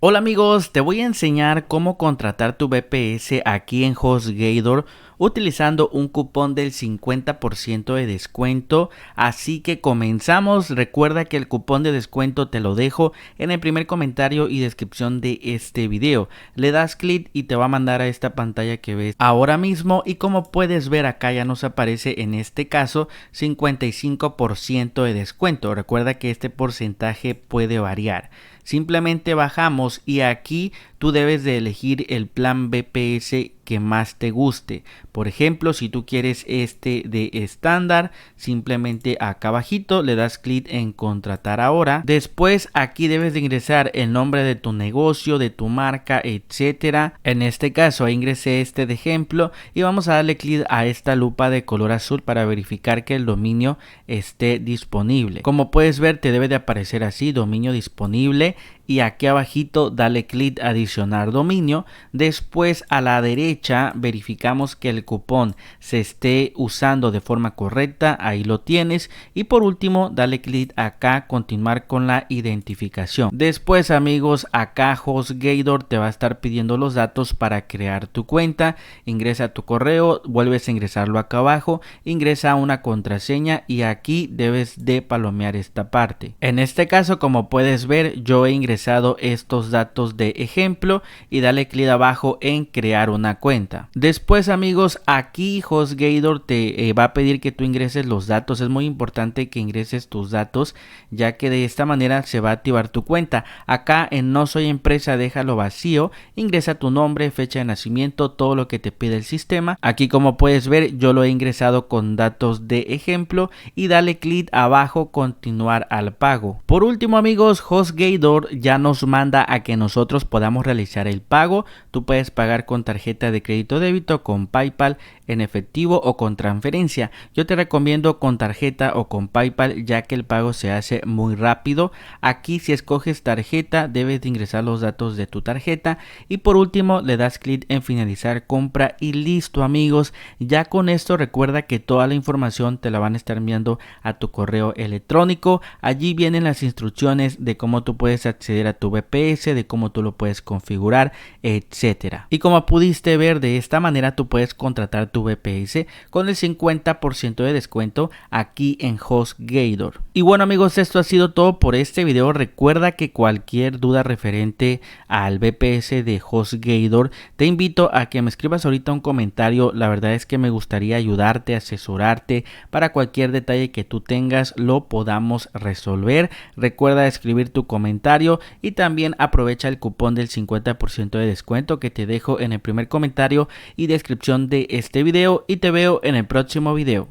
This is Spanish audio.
Hola amigos, te voy a enseñar cómo contratar tu VPS aquí en HostGator utilizando un cupón del 50% de descuento, así que comenzamos. Recuerda que el cupón de descuento te lo dejo en el primer comentario y descripción de este video. Le das clic y te va a mandar a esta pantalla que ves ahora mismo, y como puedes ver acá ya nos aparece en este caso 55% de descuento. Recuerda que este porcentaje puede variar. Simplemente bajamos y aquí tú debes de elegir el plan VPS que más te guste. Por ejemplo, si tú quieres este de estándar, simplemente acá abajito le das clic en contratar ahora. Después aquí debes de ingresar el nombre de tu negocio, de tu marca, etcétera. En este caso ingresé este de ejemplo y vamos a darle clic a esta lupa de color azul para verificar que el dominio esté disponible. Como puedes ver, te debe de aparecer así: dominio disponible, y aquí abajito dale clic a adicionar dominio. Después a la derecha verificamos que el cupón se esté usando de forma correcta, ahí lo tienes, y por último dale clic acá continuar con la identificación. Después amigos, acá HostGator te va a estar pidiendo los datos para crear tu cuenta. Ingresa tu correo, vuelves a ingresarlo acá abajo, ingresa una contraseña y aquí debes de palomear esta parte. En este caso, como puedes ver, yo he ingresado estos datos de ejemplo y dale clic abajo en crear una cuenta. Después amigos, aquí HostGator te va a pedir que tú ingreses los datos. Es muy importante que ingreses tus datos, ya que de esta manera se va a activar tu cuenta. Acá en no soy empresa déjalo vacío, ingresa tu nombre, fecha de nacimiento, todo lo que te pide el sistema. Aquí como puedes ver yo lo he ingresado con datos de ejemplo y dale clic abajo continuar al pago. Por último amigos, HostGator ya nos manda a que nosotros podamos realizar el pago. Tú puedes pagar con tarjeta de crédito débito, con PayPal, en efectivo o con transferencia. Yo te recomiendo con tarjeta o con PayPal, ya que el pago se hace muy rápido. Aquí si escoges tarjeta debes de ingresar los datos de tu tarjeta y por último le das clic en finalizar compra y listo amigos. Ya con esto recuerda que toda la información te la van a estar enviando a tu correo electrónico. Allí vienen las instrucciones de cómo tú puedes acceder a tu VPS, de cómo tú lo puedes configurar, etcétera. Y como pudiste ver, de esta manera tú puedes contratar tu VPS con el 50% de descuento aquí en HostGator. Y bueno amigos, esto ha sido todo por este video. Recuerda que cualquier duda referente al VPS de HostGator, te invito a que me escribas ahorita un comentario. La verdad es que me gustaría ayudarte, asesorarte para cualquier detalle que tú tengas lo podamos resolver. Recuerda escribir tu comentario y también aprovecha el cupón del 50% de descuento que te dejo en el primer comentario y descripción de este video, y te veo en el próximo video.